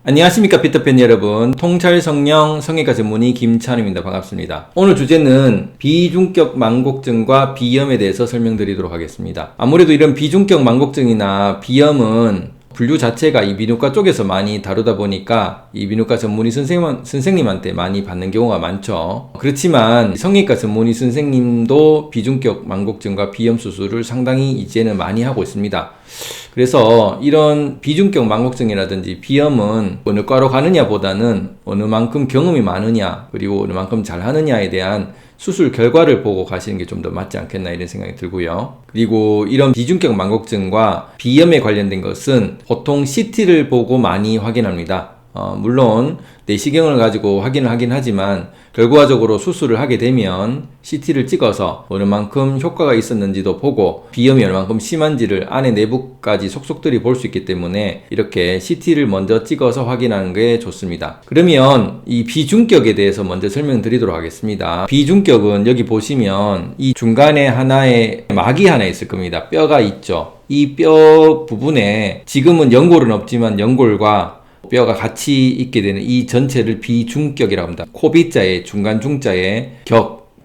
안녕하십니까 피터팬 여러분. 통찰 성령 성형외과 전문의 김찬우입니다. 반갑습니다. 오늘 주제는 비중격 망곡증과 비염에 대해서 설명드리도록 하겠습니다. 아무래도 이런 비중격 망곡증이나 비염은 분류 자체가 이 비누과 쪽에서 많이 다루다 보니까 이 비누과 전문의 선생님한테 많이 받는 경우가 많죠. 그렇지만 성형외과 전문의 선생님도 비중격 망곡증과 비염 수술을 상당히 이제는 많이 하고 있습니다. 그래서 이런 비중격 망곡증이라든지 비염은 어느 과로 가느냐보다는 어느 만큼 경험이 많으냐, 그리고 어느 만큼 잘 하느냐에 대한 수술 결과를 보고 가시는 게 좀 더 맞지 않겠나 이런 생각이 들고요. 그리고 이런 비중격 망곡증과 비염에 관련된 것은 보통 CT를 보고 많이 확인합니다. 물론 내시경을 가지고 확인을 하긴 하지만 결과적으로 수술을 하게 되면 CT를 찍어서 어느 만큼 효과가 있었는지도 보고 비염이 얼만큼 심한지를 안에 내부까지 속속들이 볼 수 있기 때문에 이렇게 CT를 먼저 찍어서 확인하는 게 좋습니다. 그러면 이 비중격에 대해서 먼저 설명드리도록 하겠습니다. 비중격은 여기 보시면 이 중간에 하나의 막이 하나 있을 겁니다. 뼈가 있죠. 이 뼈 부분에 지금은 연골은 없지만 연골과 뼈가 같이 있게 되는 이 전체를 비중격이라고 합니다. 코비자에 중간 중자에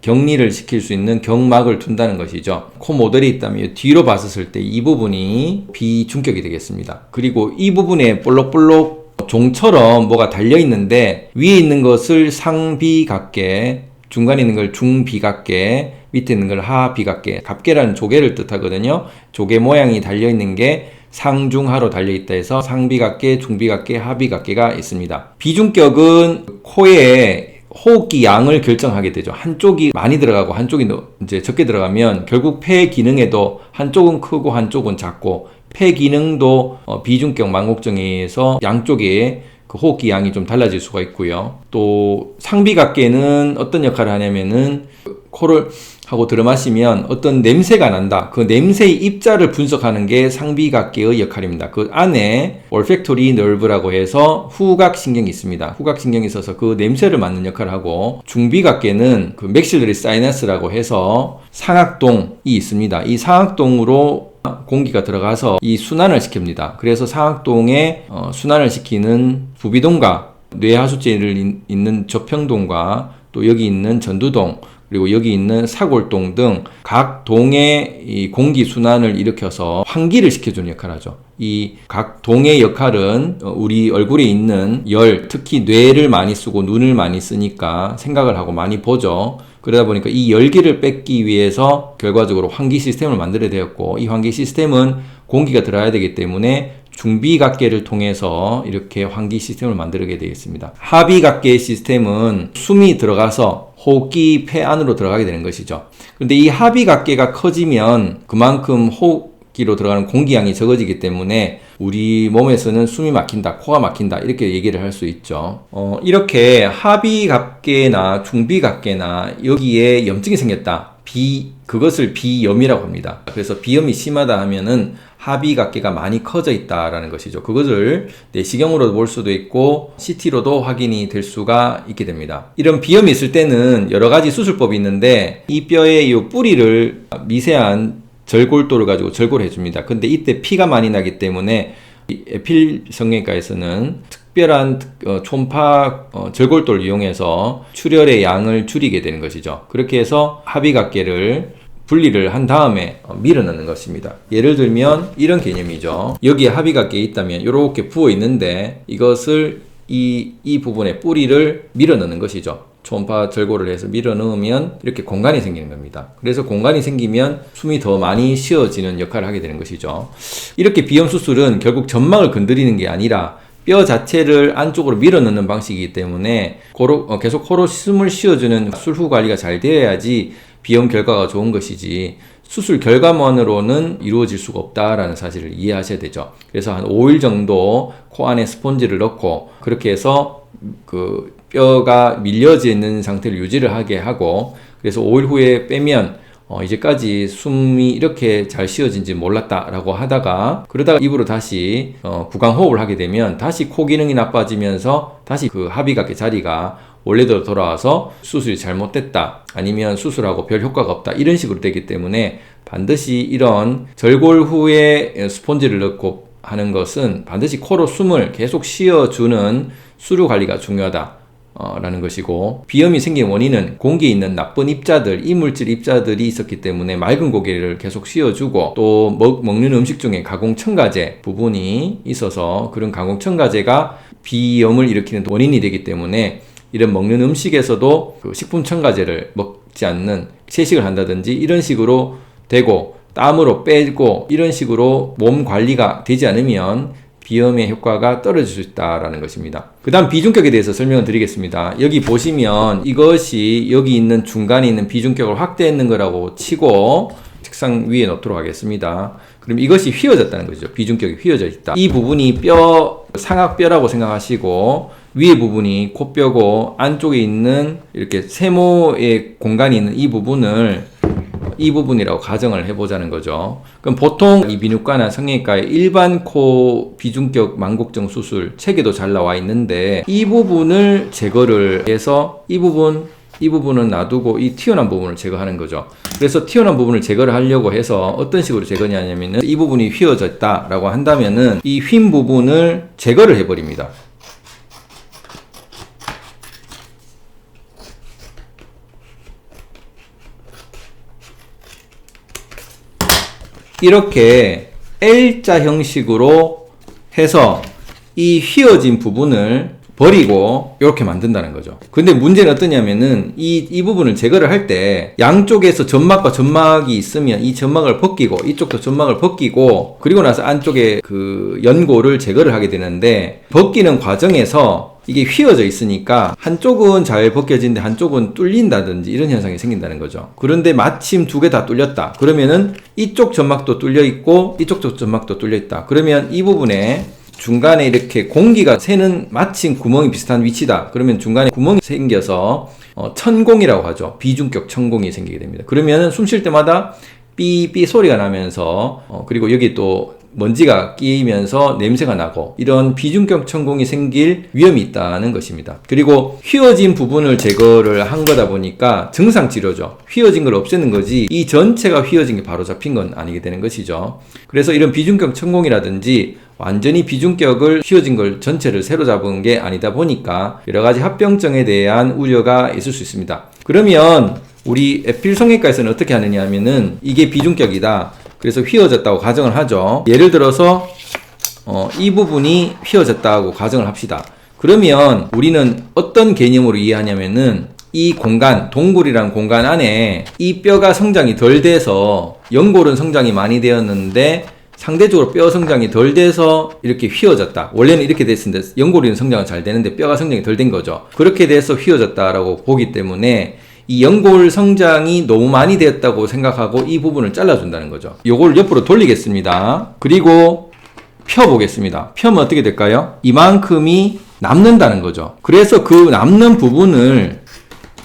격리를 시킬 수 있는 경막을 둔다는 것이죠. 코 모델이 있다면 뒤로 봤을 때 이 부분이 비중격이 되겠습니다. 그리고 이 부분에 볼록볼록 종처럼 뭐가 달려 있는데 위에 있는 것을 상비각계, 중간에 있는 걸 중비각계, 밑에 있는 걸 하비각계, 각계라는 조개를 뜻하거든요. 조개 모양이 달려 있는 게 상중하로 달려있다 해서 상비각계, 중비각계, 하비각계가 있습니다. 비중격은 코에 호흡기 양을 결정하게 되죠. 한쪽이 많이 들어가고 한쪽이 이제 적게 들어가면 결국 폐 기능에도 한쪽은 크고 한쪽은 작고 폐 기능도 비중격 망곡증에 의해서 양쪽에 그 호흡기 양이 좀 달라질 수가 있고요. 또 상비각계는 어떤 역할을 하냐면은 코를 하고 들어마시면 어떤 냄새가 난다. 그 냄새의 입자를 분석하는 게 상비각계의 역할입니다. 그 안에 올팩토리 너브라고 해서 후각신경이 있습니다. 후각신경이 있어서 그 냄새를 맡는 역할을 하고, 중비각계는 그 맥실러리 사이너스라고 해서 상악동이 있습니다. 이 상악동으로 공기가 들어가서 이 순환을 시킵니다. 그래서 상악동에 순환을 시키는 부비동과 뇌하수체를 있는 저평동과 또 여기 있는 전두동, 그리고 여기 있는 사골동 등 각 동의 이 공기 순환을 일으켜서 환기를 시켜주는 역할을 하죠. 이 각 동의 역할은 우리 얼굴에 있는 열, 특히 뇌를 많이 쓰고 눈을 많이 쓰니까 생각을 하고 많이 보죠. 그러다 보니까 이 열기를 뺏기 위해서 결과적으로 환기 시스템을 만들어야 되었고, 이 환기 시스템은 공기가 들어야 되기 때문에 중비각계를 통해서 이렇게 환기 시스템을 만들게 되겠습니다. 하비각계 시스템은 숨이 들어가서 호흡기 폐 안으로 들어가게 되는 것이죠. 그런데 이 하비각계가 커지면 그만큼 호흡기로 들어가는 공기양이 적어지기 때문에 우리 몸에서는 숨이 막힌다, 코가 막힌다 이렇게 얘기를 할 수 있죠. 이렇게 하비각계나 중비각계나 여기에 염증이 생겼다. 그것을 비염이라고 합니다. 그래서 비염이 심하다 하면은 하비각계가 많이 커져 있다라는 것이죠. 그것을 내시경으로도 볼 수도 있고 CT로도 확인이 될 수가 있게 됩니다. 이런 비염이 있을 때는 여러 가지 수술법이 있는데 이 뼈의 이 뿌리를 미세한 절골도를 가지고 절골을 해줍니다. 근데 이때 피가 많이 나기 때문에 에필 성형외과에서는 특별한 초음파 절골도를 이용해서 출혈의 양을 줄이게 되는 것이죠. 그렇게 해서 하비각계를 분리를 한 다음에 밀어넣는 것입니다. 예를 들면 이런 개념이죠. 여기에 하비각계에 있다면 이렇게 부어 있는데 이것을 이 부분의 뿌리를 밀어넣는 것이죠. 초음파 절골을 해서 밀어넣으면 이렇게 공간이 생기는 겁니다. 그래서 공간이 생기면 숨이 더 많이 쉬어지는 역할을 하게 되는 것이죠. 이렇게 비염 수술은 결국 점막을 건드리는 게 아니라 뼈 자체를 안쪽으로 밀어넣는 방식이기 때문에 계속 코로 숨을 쉬어주는 수술 후 관리가 잘 되어야지 비염 결과가 좋은 것이지 수술 결과만으로는 이루어질 수가 없다라는 사실을 이해하셔야 되죠. 그래서 한 5일 정도 코 안에 스펀지를 넣고 그렇게 해서 그 뼈가 밀려져 있는 상태를 유지를 하게 하고, 그래서 5일 후에 빼면 이제까지 숨이 이렇게 잘 쉬어진지 몰랐다라고 하다가 그러다가 입으로 다시 구강호흡을 하게 되면 다시 코 기능이 나빠지면서 다시 그 하비각계 자리가 원래대로 돌아와서 수술이 잘못됐다, 아니면 수술하고 별 효과가 없다, 이런 식으로 되기 때문에 반드시 이런 절골 후에 스폰지를 넣고 하는 것은 반드시 코로 숨을 계속 쉬어주는 수류 관리가 중요하다. 라는 것이고, 비염이 생긴 원인은 공기에 있는 나쁜 입자들, 이물질 입자들이 있었기 때문에 맑은 고기를 계속 씌워주고, 또 먹는 음식 중에 가공첨가제 부분이 있어서 그런 가공첨가제가 비염을 일으키는 원인이 되기 때문에 이런 먹는 음식에서도 그 식품첨가제를 먹지 않는 채식을 한다든지 이런 식으로 되고, 땀으로 빼고 이런 식으로 몸 관리가 되지 않으면 비염의 효과가 떨어질 수 있다는 것입니다. 그 다음 비중격에 대해서 설명을 드리겠습니다. 여기 보시면 이것이 여기 있는 중간에 있는 비중격을 확대했는 거라고 치고 책상 위에 놓도록 하겠습니다. 그럼 이것이 휘어졌다는 거죠. 비중격이 휘어져 있다. 이 부분이 뼈, 상악뼈라고 생각하시고 위에 부분이 코뼈고 안쪽에 있는 이렇게 세모의 공간이 있는 이 부분이라고 가정을 해보자는 거죠. 그럼 보통 이비인후과나 성형외과의 일반 코 비중격 망곡증 수술 책에도 잘 나와 있는데 이 부분을 제거를 해서 이 부분은 놔두고 이 튀어나온 부분을 제거하는 거죠. 그래서 튀어나온 부분을 제거를 하려고 해서 어떤 식으로 제거냐면은 이 부분이 휘어졌다라고 한다면은 이 휜 부분을 제거를 해버립니다. 이렇게 L자 형식으로 해서 이 휘어진 부분을 버리고 이렇게 만든다는 거죠. 근데 문제는 어떠냐면은 이 부분을 제거를 할 때 양쪽에서 점막과 점막이 있으면 이 점막을 벗기고 이쪽도 점막을 벗기고 그리고 나서 안쪽에 그 연골을 제거를 하게 되는데 벗기는 과정에서 이게 휘어져 있으니까 한쪽은 잘 벗겨지는데 한쪽은 뚫린다든지 이런 현상이 생긴다는 거죠. 그런데 마침 두 개 다 뚫렸다. 그러면은 이쪽 점막도 뚫려 있고 이쪽 점막도 뚫려 있다. 그러면 이 부분에 중간에 이렇게 공기가 새는 마침 구멍이 비슷한 위치다. 그러면 중간에 구멍이 생겨서 천공이라고 하죠. 비중격 천공이 생기게 됩니다. 그러면 숨 쉴 때마다 삐삐 소리가 나면서 그리고 여기 또 먼지가 끼면서 냄새가 나고 이런 비중격 천공이 생길 위험이 있다는 것입니다. 그리고 휘어진 부분을 제거를 한 거다 보니까 증상 치료죠. 휘어진 걸 없애는 거지 이 전체가 휘어진 게 바로 잡힌 건 아니게 되는 것이죠. 그래서 이런 비중격 천공이라든지 완전히 비중격을 휘어진 걸 전체를 새로 잡은 게 아니다 보니까 여러 가지 합병증에 대한 우려가 있을 수 있습니다. 그러면 우리 에필 성형외과에서는 어떻게 하느냐 하면은 이게 비중격이다. 그래서 휘어졌다고 가정을 하죠. 예를 들어서 이 부분이 휘어졌다고 가정을 합시다. 그러면 우리는 어떤 개념으로 이해하냐면은 이 공간, 동굴이란 공간 안에 이 뼈가 성장이 덜 돼서 연골은 성장이 많이 되었는데 상대적으로 뼈 성장이 덜 돼서 이렇게 휘어졌다. 원래는 이렇게 됐는데 연골이는 성장은 잘 되는데 뼈가 성장이 덜 된 거죠. 그렇게 돼서 휘어졌다라고 보기 때문에 이 연골 성장이 너무 많이 되었다고 생각하고 이 부분을 잘라준다는 거죠. 요걸 옆으로 돌리겠습니다. 그리고 펴보겠습니다. 펴면 어떻게 될까요? 이만큼이 남는다는 거죠. 그래서 그 남는 부분을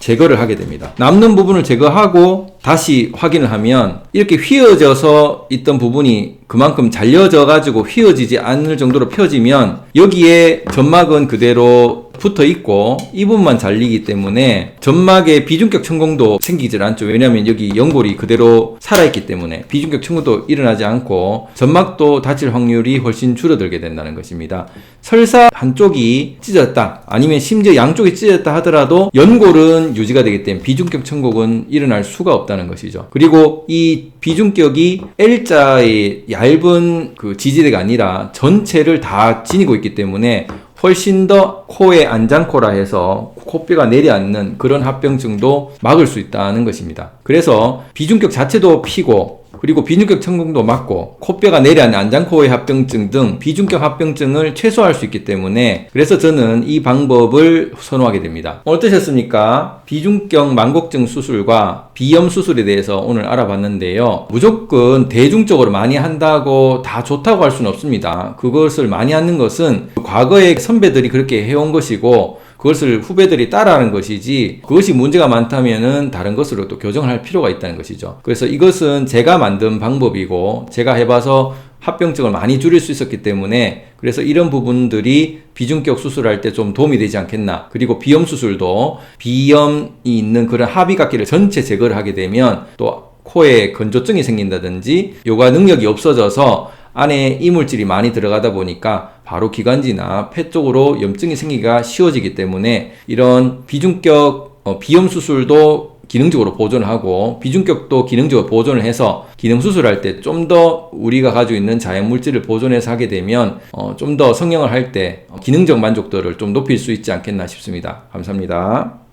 제거를 하게 됩니다. 남는 부분을 제거하고 다시 확인을 하면 이렇게 휘어져서 있던 부분이 그만큼 잘려져 가지고 휘어지지 않을 정도로 펴지면 여기에 점막은 그대로 붙어 있고 이 부분만 잘리기 때문에 점막에 비중격 천공도 생기질 않죠. 왜냐하면 여기 연골이 그대로 살아있기 때문에 비중격 천공도 일어나지 않고 점막도 다칠 확률이 훨씬 줄어들게 된다는 것입니다. 설사 한쪽이 찢어졌다 아니면 심지어 양쪽이 찢어졌다 하더라도 연골은 유지가 되기 때문에 비중격 천공은 일어날 수가 없다는 것이죠. 그리고 이 비중격이 L자의 얇은 그 지지대가 아니라 전체를 다 지니고 있기 때문에 훨씬 더 코의 안장코라 해서 코뼈가 내려앉는 그런 합병증도 막을 수 있다는 것입니다. 그래서 비중격 자체도 피고 그리고 비중격 천공도 막고 코뼈가 내려앉는 안장코의 합병증 등 비중격 합병증을 최소화할 수 있기 때문에 그래서 저는 이 방법을 선호하게 됩니다. 어떠셨습니까? 비중격 망곡증 수술과 비염 수술에 대해서 오늘 알아봤는데요. 무조건 대중적으로 많이 한다고 다 좋다고 할 수는 없습니다. 그것을 많이 하는 것은 과거의 선배들이 그렇게 해온 것이고 그것을 후배들이 따라하는 것이지 그것이 문제가 많다면은 다른 것으로 또 교정을 할 필요가 있다는 것이죠. 그래서 이것은 제가 만든 방법이고 제가 해봐서 합병증을 많이 줄일 수 있었기 때문에 그래서 이런 부분들이 비중격 수술할 때 좀 도움이 되지 않겠나. 그리고 비염 수술도 비염이 있는 그런 합의각기를 전체 제거를 하게 되면 또 코에 건조증이 생긴다든지 요가 능력이 없어져서 안에 이물질이 많이 들어가다 보니까 바로 기관지나 폐 쪽으로 염증이 생기기가 쉬워지기 때문에 이런 비중격 비염 수술도 기능적으로 보존을 하고 비중격도 기능적으로 보존을 해서 기능 수술할 때 좀 더 우리가 가지고 있는 자연 물질을 보존해서 하게 되면 좀 더 성형을 할 때 기능적 만족도를 좀 높일 수 있지 않겠나 싶습니다. 감사합니다.